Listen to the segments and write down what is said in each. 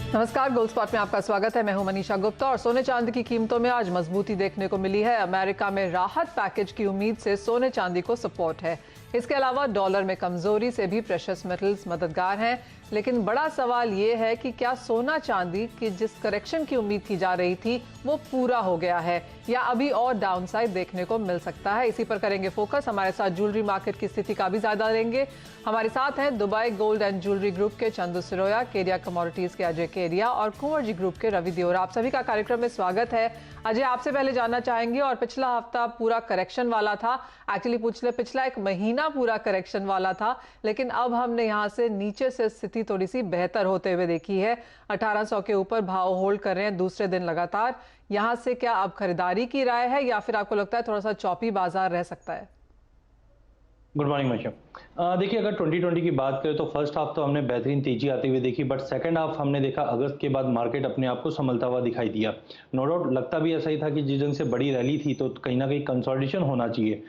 नमस्कार, gold spot में आपका स्वागत है। मैं हूं मनीषा गुप्ता और सोने चांदी की कीमतों में आज मजबूती देखने को मिली है। अमेरिका में राहत पैकेज की उम्मीद से सोने चांदी को सपोर्ट है। इसके अलावा डॉलर में कमजोरी से भी प्रेशियस मेटल्स मददगार हैं। लेकिन बड़ा सवाल ये है कि क्या सोना चांदी की जिस करेक्शन की उम्मीद की जा रही थी वो पूरा हो गया है या अभी और डाउनसाइड देखने को मिल सकता है। इसी पर करेंगे फोकस। हमारे साथ ज्वेलरी मार्केट की स्थिति का भी जायजा लेंगे। हमारे साथ हैं Dubai gold and jewellery group के चंदू सिरोया, केरिया कमोडिटीज के अजय केरिया और कुंवर जी ग्रुप के रवि दियोरा। आप सभी का कार्यक्रम में स्वागत है। अजय, आपसे पहले जानना चाहेंगे, और पिछला हफ्ता पूरा करेक्शन वाला था, एक्चुअली पिछला एक महीना पूरा करेक्शन वाला था, लेकिन अब हमने यहाँ से नीचे से स्थिति थोड़ी सी बेहतर होते हुए देखी है। 1800 के ऊपर भाव होल्ड कर रहे हैं दूसरे दिन लगातार। यहाँ से क्या अब खरीदारी की राय है या फिर आपको लगता है थोड़ा सा चौपी बाजार रह सकता है? Good morning Manisha. देखिए, अगर 2020 की बात करें तो फर्स्ट हाफ तो हमने बेहतरीन तेजी आती हुई देखी, बट सेकंड हाफ हमने देखा अगस्त के बाद मार्केट अपने आप को संभलता हुआ दिखाई दिया। नो डाउट लगता भी ऐसा ही था कि जिस ढंग से बड़ी रैली थी तो कहीं ना कहीं कंसोलिडेशन होना चाहिए।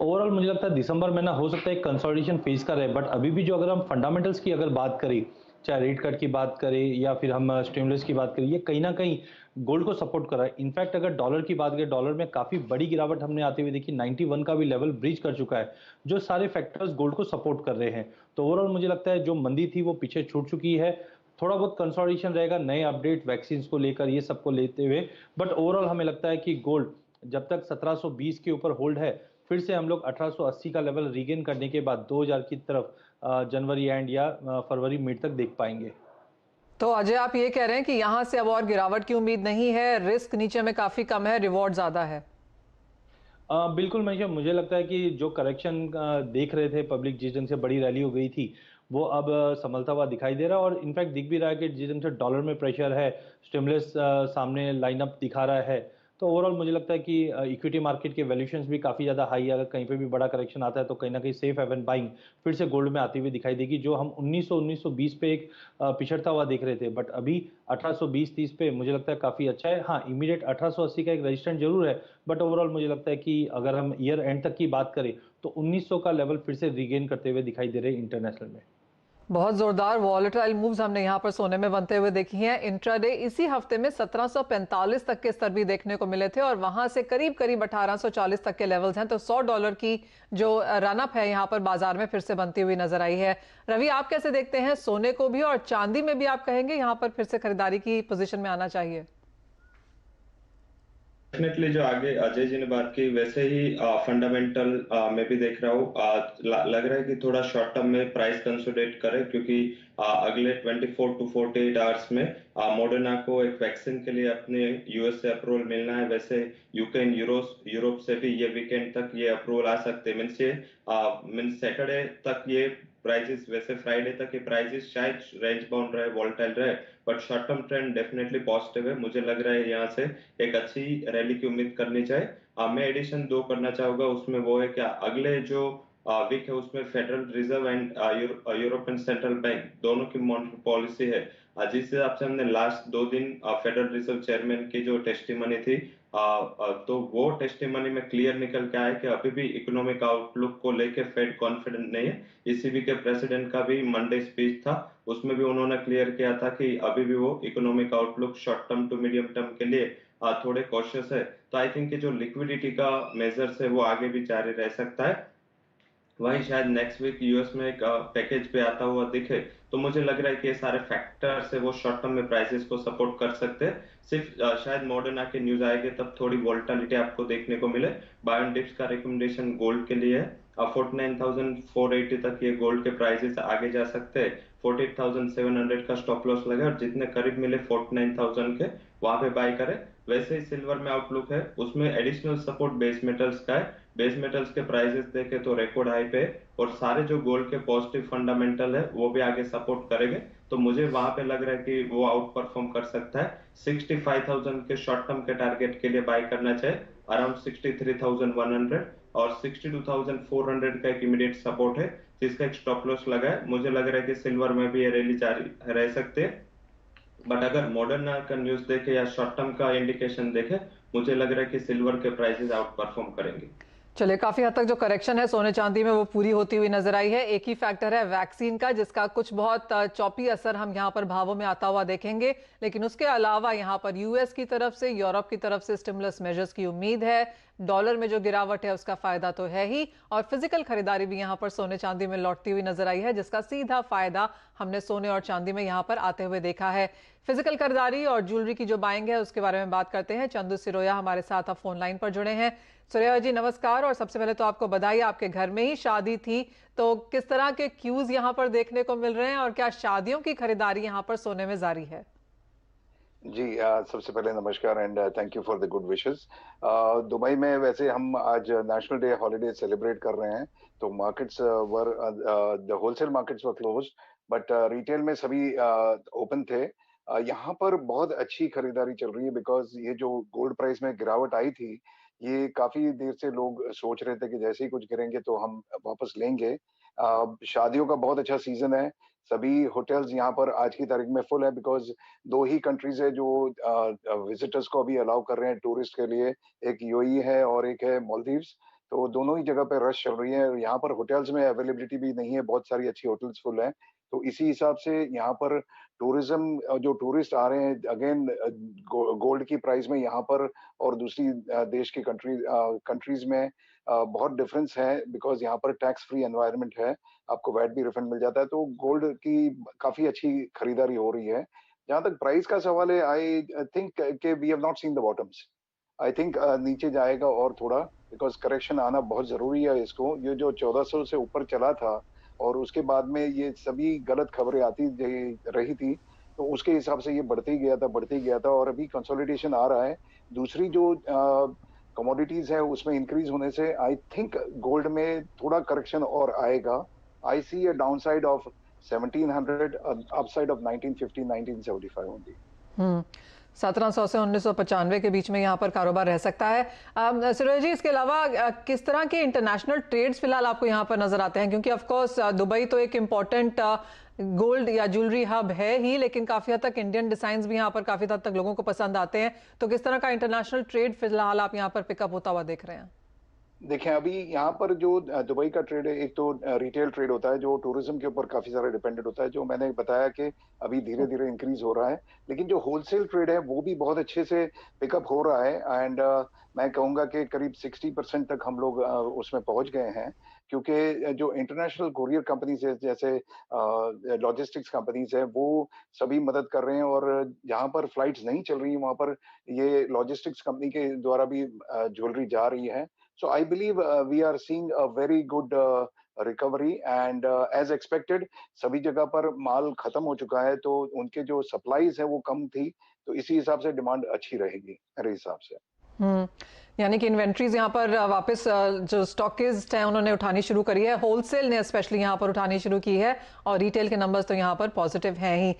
ओवरऑल मुझे लगता है दिसंबर महीना हो सकता है एक कंसोलिडेशन फेज का रहे, बट अभी भी जो अगर हम फंडामेंटल्स की अगर बात करें, चाहे रेट कट की बात करें या फिर हम स्टिमुलस की बात करें, ये कहीं ना कहीं गोल्ड को सपोर्ट कर रहा है। इनफैक्ट अगर डॉलर की बात करें, डॉलर में काफी बड़ी गिरावट हमने आते हुए देखी, 91 का भी लेवल ब्रीच कर चुका है, जो सारे फैक्टर्स गोल्ड को सपोर्ट कर रहे हैं। तो ओवरऑल मुझे लगता है जो मंदी थी वो पीछे छूट चुकी है। थोड़ा बहुत कंसोलिडेशन रहेगा, नए अपडेट वैक्सीन को लेकर, ये सबको लेते हुए, बट ओवरऑल हमें लगता है कि गोल्ड जब तक 1720 के ऊपर होल्ड है, फिर से हम लोग 1880 का लेवल रीगेन करने के बाद 2000 की तरफ जनवरी एंड या फरवरी मिड तक देख पाएंगे। तो अजय, आप ये कह रहे हैं कि यहाँ से अब और गिरावट की उम्मीद नहीं है, रिस्क नीचे में काफी कम है, रिवॉर्ड ज्यादा है? बिल्कुल मनीषा, मुझे लगता है कि जो करेक्शन देख रहे थे पब्लिक, जिस ढंग से बड़ी रैली हो गई थी, वो अब संभलता हुआ दिखाई दे रहा है। और इनफैक्ट दिख भी रहा है कि जिस ढंग से डॉलर में प्रेशर है, स्टिमुलस सामने लाइनअप दिखा रहा है, तो ओवरऑल मुझे लगता है कि इक्विटी मार्केट के वैल्यूएशंस भी काफ़ी ज़्यादा हाई है। अगर कहीं पे भी बड़ा करेक्शन आता है तो कहीं ना कहीं सेफ हेवन बाइंग फिर से गोल्ड में आती हुई दिखाई देगी। जो हम 1920 पे एक पिछड़ता हुआ देख रहे थे, बट अभी 1820-30 पे मुझे लगता है काफ़ी अच्छा है। हाँ, इमीडिएट 1880 का एक रेजिस्टेंस जरूर है, बट ओवरऑल मुझे लगता है कि अगर हम ईयर एंड तक की बात करें तो 1900 का लेवल फिर से रीगेन करते हुए दिखाई दे रहे हैं इंटरनेशनल में। बहुत जोरदार वॉलेटाइल मूव्स हमने यहाँ पर सोने में बनते हुए देखी हैं। इंट्राडे इसी हफ्ते में 1745 तक के स्तर भी देखने को मिले थे और वहां से करीब करीब 1840 तक के लेवल्स हैं। तो $100 की जो रनअप है यहाँ पर बाजार में फिर से बनती हुई नजर आई है। रवि, आप कैसे देखते हैं सोने को भी, और चांदी में भी आप कहेंगे यहाँ पर फिर से खरीदारी की पोजिशन में आना चाहिए? डेफिनेटली जो आगे अजय जी ने बात की वैसे ही फंडामेंटल मैं भी देख रहा हूँ। लग रहा है कि थोड़ा शॉर्ट टर्म में प्राइस कंसोलिडेट करे, क्योंकि अगले 24 टू 48 आवर्स में मॉडर्ना को एक वैक्सीन के लिए अपने यूएस से अप्रूवल मिलना है। वैसे यूके एंड यूरोप से भी ये वीकेंड तक ये अप्रूवल आ सकते हैं। मीन्स सैटरडे तक ये प्राइसेस, वैसे फ्राइडे तक ये प्राइसेस शायद रेंज बाउंड रहे, वोलेटाइल रहे, but short term trend definitely positive है। मुझे लग रहा है यहाँ से एक अच्छी रैली की उम्मीद करनी चाहिए। मैं एडिशन 2 करना चाहूंगा, उसमें वो है क्या अगले जो वीक है उसमें federal reserve and European central bank दोनों की मॉनेटरी पॉलिसी है। जिस हिसाब से हमने लास्ट 2 दिन फेडरल रिजर्व चेयरमैन की जो टेस्टिमनी थी, तो वो टेस्टिमनी में क्लियर निकल के आया कि अभी भी इकोनॉमिक आउटलुक को लेके फेड कॉन्फिडेंट नहीं है। ईसीबी के प्रेसिडेंट का भी मंडे स्पीच था, उसमें भी उन्होंने क्लियर किया था कि अभी भी वो economic outlook short term to medium term के लिए थोड़े कॉशियस है। तो आई थिंक कि जो लिक्विडिटी का मेजर्स है वो आगे भी जारी रह सकता है। वहीं शायद नेक्स्ट वीक यूएस में एक पैकेज पे आता हुआ दिखे, तो मुझे लग रहा है कि ये सारे फैक्टर्स है वो शॉर्ट टर्म में प्राइसेस को सपोर्ट कर सकते हैं। सिर्फ शायद मॉडर्ना के न्यूज आएंगे तब थोड़ी वोलेटिलिटी आपको देखने को मिले। बाय एंड डिप्स का रिकमेंडेशन गोल्ड के लिए है। 49,480 तक ये गोल्ड के प्राइसेस आगे जा सकते हैं। 48,700 का स्टॉप लॉस लगे और जितने करीब मिले 49,000 के वहां पे बाय करें। वैसे ही सिल्वर में आउटलुक है, उसमें एडिशनल सपोर्ट बेस मेटल्स का है। बेस मेटल्स के प्राइसेस देखे तो रिकॉर्ड हाई पे, और सारे जो गोल्ड के पॉजिटिव फंडामेंटल है वो भी आगे सपोर्ट करेंगे। तो मुझे वहां पे लग रहा है कि वो आउट परफॉर्म कर सकता है। 65,000 के शॉर्ट टर्म के टारगेट के लिए बाय करना चाहिए, अराउंड 63,100, और 62,400 का एक इमीडिएट सपोर्ट है जिसका एक स्टॉप लॉस लगा है। मुझे लग रहा है कि सिल्वर में भी ये रैली जारी रह सकते हैं, बट अगर मॉडर्ना का न्यूज देखे या शॉर्ट टर्म का इंडिकेशन देखे, मुझे लग रहा है कि सिल्वर के प्राइसेस आउट परफॉर्म करेंगे। चलिए, काफी हद तक जो करेक्शन है सोने चांदी में वो पूरी होती हुई नजर आई है। एक ही फैक्टर है वैक्सीन का, जिसका कुछ बहुत चौपी असर हम यहाँ पर भावों में आता हुआ देखेंगे। लेकिन उसके अलावा यहाँ पर यूएस की तरफ से, यूरोप की तरफ से स्टिमुलस मेजर्स की उम्मीद है। डॉलर में जो गिरावट है उसका फायदा तो है ही, और फिजिकल खरीदारी भी यहाँ पर सोने चांदी में लौटती हुई नजर आई है, जिसका सीधा फायदा हमने सोने और चांदी में यहाँ पर आते हुए देखा है। फिजिकल खरीदारी और ज्वेलरी की जो बाइंग है उसके बारे में बात करते हैं। चंदू सिरोया हमारे साथ अब फोन लाइन पर जुड़े हैं। सुरेया जी नमस्कार, और सबसे पहले तो आपको बधाई, आपके घर में ही शादी थी, तो किस तरह के क्यूज यहाँ पर देखने को मिल रहे हैं और क्या शादियों की खरीदारी यहाँ पर सोने में जारी है? जी सबसे पहले नमस्कार and thank you for the good wishes. Dubai में वैसे हम आज नेशनल डे हॉलिडे सेलिब्रेट कर रहे हैं, तो markets were the wholesale markets were closed, but retail में सभी ओपन थे। यहाँ पर बहुत अच्छी खरीदारी चल रही है बिकॉज ये जो गोल्ड प्राइस में गिरावट आई थी, ये काफी देर से लोग सोच रहे थे कि जैसे ही कुछ गिरेंगे तो हम वापस लेंगे। शादियों का बहुत अच्छा सीजन है, सभी होटल्स यहाँ पर आज की तारीख में फुल है बिकॉज दो ही कंट्रीज है जो विजिटर्स को अभी अलाउ कर रहे हैं टूरिस्ट के लिए, एक यूएई है और एक है मालदीव्स। तो दोनों ही जगह पे रश चल रही है। यहाँ पर होटल्स में अवेलेबिलिटी भी नहीं है, बहुत सारी अच्छी होटल्स फुल है। तो इसी हिसाब से यहाँ पर टूरिज्म, जो टूरिस्ट आ रहे हैं अगेन गोल्ड की प्राइस में यहाँ पर और दूसरी देश की कंट्रीज में बहुत डिफरेंस है बिकॉज यहाँ पर टैक्स फ्री एनवायरनमेंट है, आपको वैट भी रिफंड मिल जाता है। तो गोल्ड की काफी अच्छी खरीदारी हो रही है। जहां तक प्राइस का सवाल है, आई थिंक के we have not seen the bottoms. I think नीचे जाएगा और थोड़ा, बिकॉज करेक्शन आना बहुत जरूरी है इसको। ये जो 1400 से ऊपर चला था और उसके बाद में ये सभी गलत खबरें आती रही थी, तो उसके हिसाब से ये बढ़ते ही गया था और अभी कंसोलिडेशन आ रहा है। दूसरी जो कमोडिटीज है उसमें इंक्रीज होने से आई थिंक गोल्ड में थोड़ा करेक्शन और आएगा। I see a downside of 1700, upside of 1950 1975 only. 1700 से 1995 के बीच में यहाँ पर कारोबार रह सकता है। सुरेश जी, इसके अलावा किस तरह के इंटरनेशनल ट्रेड्स फिलहाल आपको यहाँ पर नजर आते हैं? क्योंकि ऑफ कोर्स दुबई तो एक इम्पोर्टेंट गोल्ड या ज्वेलरी हब है ही, लेकिन काफी हद तक इंडियन डिजाइन भी यहाँ पर काफी हद तक लोगों को पसंद आते हैं। तो किस तरह का इंटरनेशनल ट्रेड फिलहाल आप यहाँ पर पिकअप होता हुआ देख रहे हैं? देखिए, अभी यहाँ पर जो दुबई का ट्रेड है, एक तो रिटेल ट्रेड होता है जो टूरिज्म के ऊपर काफी सारा डिपेंडेंट होता है, जो मैंने बताया कि अभी धीरे धीरे इंक्रीज हो रहा है। लेकिन जो होलसेल ट्रेड है वो भी बहुत अच्छे से पिकअप हो रहा है एंड मैं कहूंगा कि करीब 60% तक हम लोग उसमें पहुंच गए हैं, क्योंकि जो इंटरनेशनल कोरियर कंपनीज है जैसे लॉजिस्टिक्स कंपनीज है वो सभी मदद कर रहे हैं, और जहाँ पर फ्लाइट्स नहीं चल रही वहां पर ये लॉजिस्टिक्स कंपनी के द्वारा भी ज्वेलरी जा रही है। So I believe we are seeing a very good recovery and as expected सभी जगह पर माल खत्म हो चुका है, तो उनके जो सप्लाईज है वो कम थी, तो इसी हिसाब से डिमांड अच्छी रहेगी मेरे हिसाब से। यानी कि इन्वेंट्रीज यहाँ पर वापस जो स्टॉकिस्ट हैं उन्होंने उठानी शुरू करी है, होलसेल ने स्पेशली यहाँ पर उठानी शुरू की है, और रिटेल के नंबर्स तो यहाँ पर पॉजिटिव हैं ही।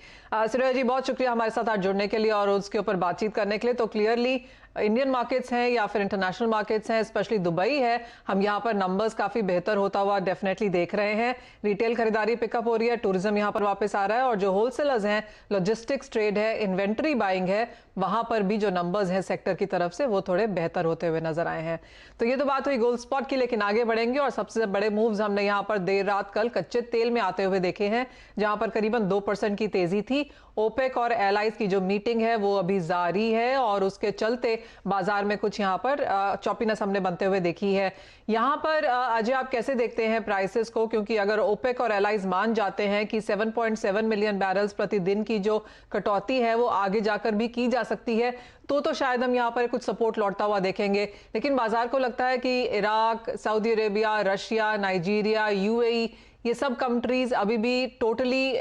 सुरेश जी, बहुत शुक्रिया हमारे साथ आज जुड़ने के लिए और उसके ऊपर बातचीत करने के लिए। तो क्लियरली इंडियन मार्केट्स हैं या फिर इंटरनेशनल मार्केट्स हैं, स्पेशली दुबई है, हम यहाँ पर नंबर्स काफी बेहतर होता हुआ डेफिनेटली देख रहे हैं। रिटेल खरीदारी पिकअप हो रही है, टूरिज्म यहाँ पर वापस आ रहा है, और जो होलसेलर्स हैं, लॉजिस्टिक्स ट्रेड है, इन्वेंट्री बाइंग है, वहां पर भी जो नंबर्स हैं सेक्टर की तरफ से वो थोड़े बेहतर होते हुए नजर आए हैं। तो ये तो बात हुई गोल्ड स्पॉट की, लेकिन आगे बढ़ेंगे और सबसे बड़े मूव्स हमने यहाँ पर देर रात कल कच्चे तेल में आते हुए देखे हैं, जहां पर करीबन 2% की तेजी थी। ओपेक और एलाइज की जो मीटिंग है वो अभी जारी है और उसके चलते बाजार में कुछ यहाँ पर चॉपीनेस हमने बनते हुए देखी है। यहाँ पर अजय, आप कैसे देखते हैं प्राइसेस को? क्योंकि अगर ओपेक और एलाइज मान जाते हैं कि 7.7 मिलियन बैरल्स प्रतिदिन की जो कटौती है वो आगे जाकर भी की जा सकती है, तो शायद हम यहाँ पर कुछ सपोर्ट लौटता हुआ देखेंगे। लेकिन बाजार को लगता है कि Iraq, Saudi Arabia, Russia, Nigeria, UAE, ये सब कंट्रीज अभी भी टोटली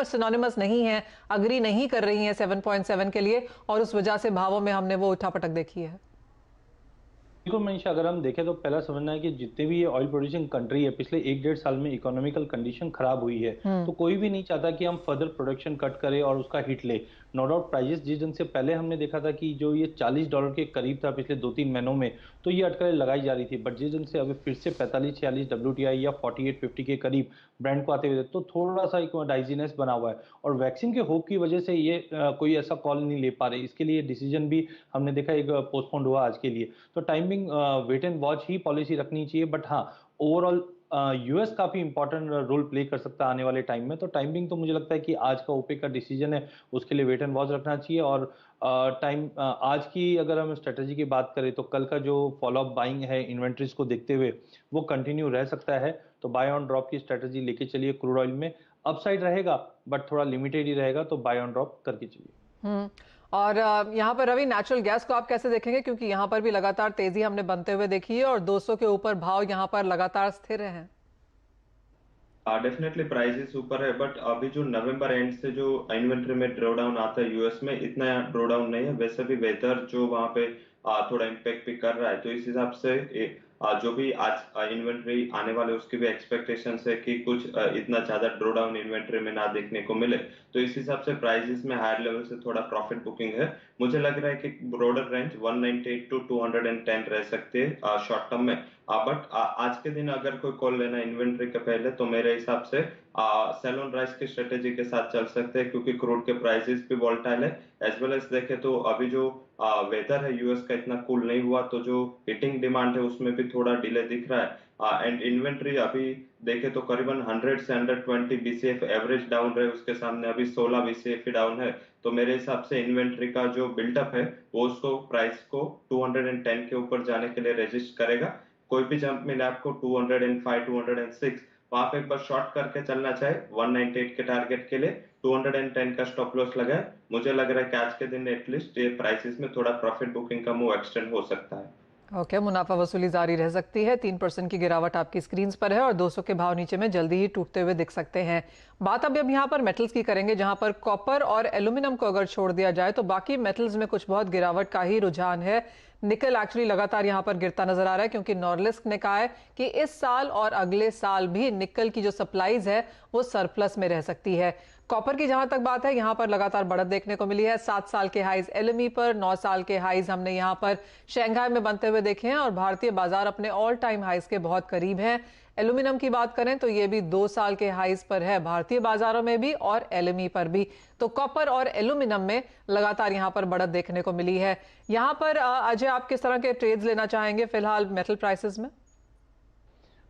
सिनोनिमस नहीं है, अग्री नहीं कर रही हैं 7.7 के लिए, और उस वजह से भावों में हमने वो उठापटक देखी है। बिल्कुल मनीषा, अगर हम देखें तो पहला समझना है कि जितने भी ये ऑयल प्रोड्यूसिंग कंट्री है, पिछले 1-1.5 साल में इकोनॉमिकल कंडीशन खराब हुई है, तो कोई भी नहीं चाहता कि हम फर्दर प्रोडक्शन कट करें और उसका हिट ले। नो डाउट प्राइजेस जिस ढंग से पहले हमने देखा था कि जो ये $40 के करीब था पिछले 2-3 महीनों में, तो ये अटकलें लगाई जा रही थी, बट जिस ढंग से अभी फिर से 45-46 WTI या 48-50 के करीब ब्रांड को आते हुए, तो थोड़ा सा एक डाइजीनेस बना हुआ है। और वैक्सीन के होप की वजह से ये कोई ऐसा कॉल नहीं ले पा रहे, इसके लिए डिसीजन भी हमने देखा एक पोस्टपोन्ड हुआ आज के लिए। तो टाइमिंग वेट एंड वॉच ही पॉलिसी रखनी चाहिए, बट हाँ, ओवरऑल यूएस काफी इंपॉर्टेंट रोल प्ले कर सकता है आने वाले टाइम में। तो टाइमिंग तो मुझे लगता है कि आज का ओपेक का डिसीजन है, उसके लिए वेट एंड वॉच रखना चाहिए। और आज की अगर हम स्ट्रेटेजी की बात करें तो कल का जो फॉलोअप बाइंग है इन्वेंट्रीज को देखते हुए वो कंटिन्यू रह सकता है। तो बाय ऑन ड्रॉप की स्ट्रेटेजी लेके चलिए। क्रूड ऑयल में अपसाइड रहेगा बट थोड़ा लिमिटेड ही रहेगा, तो बाय ऑन ड्रॉप करके चलिए। और यहाँ पर रवि, नेचुरल गैस को आप कैसे देखेंगे, क्योंकि यहाँ पर भी लगातार तेजी हमने बनते हुए देखी है और 200 के ऊपर भाव यहाँ पर लगातार स्थिर हैं। डेफिनेटली प्राइसेस ऊपर है, बट अभी जो नवंबर एंड से जो इन्वेंटरी में ड्रॉ डाउन आता है यूएस में, इतना ड्रॉ डाउन नहीं है। वैसे भी वेदर जो वहां पे थोड़ा इम्पेक्ट भी कर रहा है, तो इस हिसाब से जो भी आज इन्वेंटरी आने वाले उसकी भी एक्सपेक्टेशन है कि कुछ इतना ज्यादा ड्रॉ डाउन इन्वेंटरी में ना देखने को मिले। तो इस हिसाब से प्राइसेस में हायर लेवल से थोड़ा प्रॉफिट बुकिंग है। मुझे लग रहा है कि ब्रॉडर रेंज 198 टू 210 रह सकते हैं शॉर्ट टर्म में। बट आज के दिन अगर कोई कॉल लेना इन्वेंटरी के पहले, तो मेरे हिसाब से सेल ऑन राइज की स्ट्रेटेजी के साथ चल सकते हैं, क्योंकि क्रूड के प्राइसेस भी वोलेटाइल है। एज वेल एज देखे तो अभी जो वेदर है यूएस का इतना कूल नहीं हुआ, तो जो हीटिंग डिमांड है उसमें भी थोड़ा डिले दिख रहा है। एंड इन्वेंटरी अभी देखे तो करीबन 100 से 120 बीसीएफ एवरेज डाउन रहे, उसके सामने अभी 16 बीसीएफ ही डाउन है। तो मेरे हिसाब से इन्वेंटरी का जो बिल्डअप है वो उसको प्राइस को 210 के ऊपर जाने के लिए रेजिस्ट करेगा। कोई भी जंप मिले आपको 205 206, वहां पे एक बार शॉर्ट करके चलना चाहे 198 के टारगेट के लिए 210 का स्टॉप लॉस लगाए। मुझे लग रहा है कि आज के दिन एटलीस्ट ये प्राइसेस में थोड़ा प्रॉफिट बुकिंग का मूव एक्सटेंड हो सकता है। ओके, मुनाफा वसूली जारी रह सकती है। 3% की गिरावट आपकी स्क्रीन पर है और 200 के भाव नीचे में जल्दी ही टूटते हुए दिख सकते हैं। बात अब यहाँ पर मेटल्स की करेंगे, जहां पर कॉपर और एल्यूमिनियम को अगर छोड़ दिया जाए तो बाकी मेटल्स में कुछ बहुत गिरावट का ही रुझान है। निकल एक्चुअली लगातार यहाँ पर गिरता नजर आ रहा है, क्योंकि नॉर्लिस्क ने कहा है कि इस साल और अगले साल भी निकल की जो सप्लाईज है वो सरप्लस में रह सकती है। कॉपर की जहां तक बात है, यहां पर लगातार बढ़त देखने को मिली है। 7 साल के हाईज एलएमई पर, 9 साल के हाईज हमने यहां पर शंघाई में बनते हुए देखे हैं और भारतीय बाजार अपने ऑल टाइम हाईज के बहुत करीब है। एल्यूमिनियम की बात करें तो ये भी 2 साल के हाईज पर है, भारतीय बाजारों में भी और एलएमई पर भी। तो कॉपर और एल्यूमिनियम में लगातार यहां पर बढ़त देखने को मिली है। यहां पर अजय, आप किस तरह के ट्रेड्स लेना चाहेंगे फिलहाल मेटल प्राइसेस में?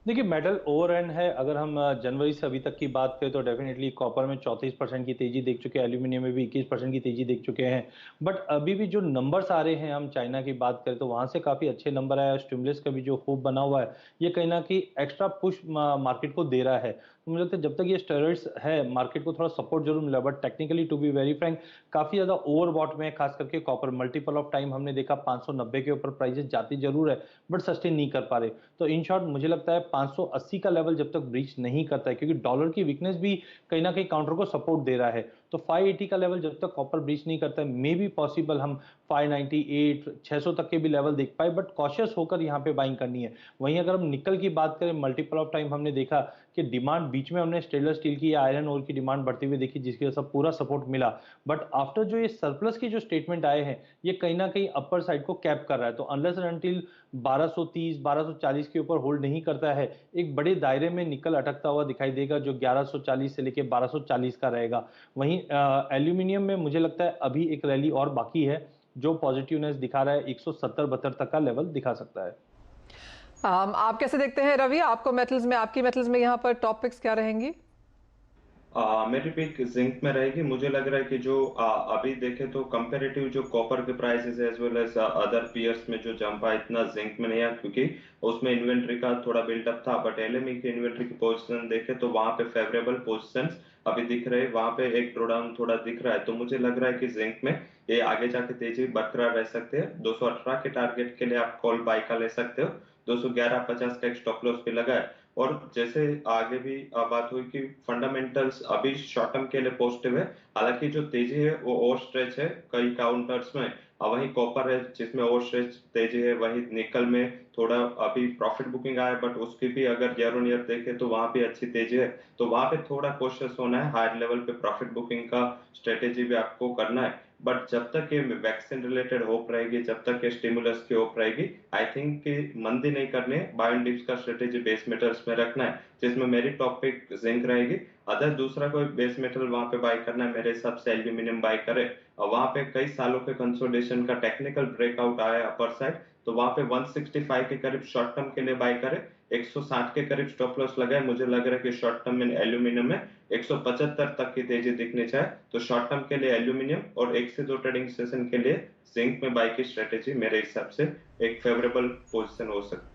देखिए, मेटल ओवर एंड है। अगर हम जनवरी से अभी तक की बात करें तो डेफिनेटली कॉपर में 34% की तेजी देख चुके हैं, एल्यूमिनियम में भी 21% की तेजी देख चुके हैं। बट अभी भी जो नंबर्स आ रहे हैं, हम चाइना की बात करें तो वहां से काफी अच्छे नंबर आए। स्टिमुलस का भी जो होप बना हुआ है, ये कहीं ना कहीं एक्स्ट्रा पुश मार्केट को दे रहा है। तो मुझे लगता है जब तक ये स्टेरॉइड्स है, मार्केट को थोड़ा सपोर्ट जरूर मिला, but technically to be very frank काफी ज्यादा ओवरबॉट में है। खास करके कॉपर मल्टीपल ऑफ टाइम हमने देखा 590 के ऊपर प्राइसेस जाती जरूर है, बट सस्टेन नहीं कर पा रहे। तो इन शॉर्ट मुझे लगता है 580 का लेवल जब तक ब्रीच नहीं करता है, क्योंकि डॉलर की वीकनेस भी कहीं ना कहीं काउंटर को सपोर्ट दे रहा है, तो 580 का लेवल जब तक कॉपर ब्रीच नहीं करता है, मे बी पॉसिबल हम 598 600 तक के भी लेवल देख पाए, बट कॉशियस होकर यहाँ पे बाइंग करनी है। वहीं अगर हम निकल की बात करें, मल्टीपल ऑफ टाइम हमने देखा कि डिमांड बीच में हमने स्टेनलेस स्टील की या आयरन ओर की डिमांड बढ़ती हुई देखी, जिसकी वजह से पूरा सपोर्ट मिला। बट आफ्टर जो ये सरप्लस की जो स्टेटमेंट आए हैं, ये कहीं ना कहीं अपर साइड को कैप कर रहा है। तो अनलेस एंड अनटिल 1230 1240 के ऊपर होल्ड नहीं करता है, एक बड़े दायरे में निकल अटकता हुआ दिखाई देगा, जो 1140 से लेके 1240 का रहेगा। वहीं एल्यूमिनियम में मुझे लगता है अभी एक रैली और बाकी है, जो पॉजिटिवनेस दिखा रहा है, 170-72 तक का लेवल दिखा सकता है। आप कैसे देखते हैं रवि, आपकी मेटल्स में यहाँ पर टॉप पिक्स क्या रहेंगी? मेरी पिक जिंक में रहेगी। मुझे लग रहा है कि जो अभी देखे तो कंपेरेटिव जो कॉपर के prices as well as other peers में जो जंप आया, इतना जिंक में नहीं आया, क्योंकि उसमें इन्वेंट्री का थोड़ा बिल्डअप था। बट एलएमई की इन्वेंट्री की पोजीशन देखे तो वहां पे फेवरेबल पोजीशंस अभी दिख रहे हैं, वहां पे एक ड्रॉडाउन थोड़ा दिख रहा है। तो मुझे लग रहा है कि जिंक में ये आगे जाके तेजी बरकरार रह सकते हैं। 218 के टारगेट के लिए आप कॉल बाय का ले सकते हो। 211.50 का एक स्टॉप लॉस भी लगा है। और जैसे आगे भी बात हुई कि फंडामेंटल्स अभी शॉर्ट टर्म के लिए पॉजिटिव है, हालांकि जो तेजी है वो ओवर स्ट्रेच है कई काउंटर्स में। वहीं कॉपर है जिसमें और श्रेष्ठ तेजी है, वहीं निकल में थोड़ा अभी प्रॉफिट बुकिंग आया, बट उसकी भी अगर ईयर ऑन ईयर देखें तो वहां भी अच्छी तेजी है। तो वहां पे थोड़ा कोशियस होना है, हायर लेवल पे प्रॉफिट बुकिंग का स्ट्रेटेजी भी आपको करना है। बट जब तक ये वैक्सीन रिलेटेड होप रहेगी, जब तक ये स्टिमुलस की होप रहेगी, आई थिंक कि मंदी नहीं करनी है। बाय एंड डिप्स का स्ट्रेटेजी बेस मेटल्स में रखना है, जिसमें मेरी टॉपिक जिंक रहेगी। अदर दूसरा कोई बेस मेटल वहां पे बाय करना है, मेरे हिसाब से एल्यूमिनियम बाय करे। और वहां पे कई सालों के कंसोलिडेशन का टेक्निकल ब्रेकआउट आया अपर साइड, तो वहां पे 165 के करीब शॉर्ट टर्म के लिए बाय करे। 160 के करीब स्टॉप लॉस लगाए। मुझे लग रहा है कि शॉर्ट टर्म में एल्यूमिनियम में 175 तक की तेजी दिखनी चाहिए, तो शॉर्ट टर्म के लिए एल्यूमिनियम और 1 से 2 ट्रेडिंग सेशन के लिए जिंक में बाय की स्ट्रेटेजी मेरे हिसाब से एक फेवरेबल पोजीशन हो सकती है।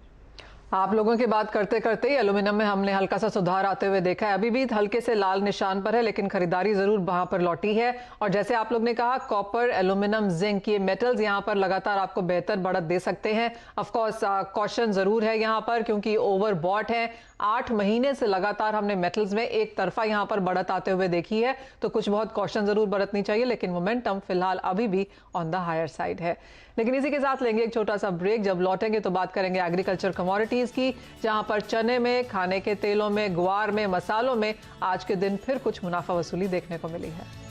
आप लोगों की बात करते करते ही एल्यूमिनियम में हमने हल्का सा सुधार आते हुए देखा है। अभी भी हल्के से लाल निशान पर है, लेकिन खरीदारी जरूर वहां पर लौटी है। और जैसे आप लोग ने कहा, कॉपर, एल्यूमिनियम, जिंक, ये मेटल्स यहां पर लगातार आपको बेहतर बढ़त दे सकते हैं। ऑफ कोर्स कॉशन जरूर है यहां पर, क्योंकि ओवरबॉट है। 8 महीने से लगातार हमने मेटल्स में एक तरफा यहां पर बढ़त आते हुए देखी है, तो कुछ बहुत कॉशन जरूर बरतनी चाहिए। लेकिन मोमेंटम फिलहाल अभी भी ऑन द हायर साइड है। लेकिन इसी के साथ लेंगे एक छोटा सा ब्रेक। जब लौटेंगे तो बात करेंगे एग्रीकल्चर कमोडिटीज की, जहां पर चने में, खाने के तेलों में, ग्वार में, मसालों में आज के दिन फिर कुछ मुनाफा वसूली देखने को मिली है।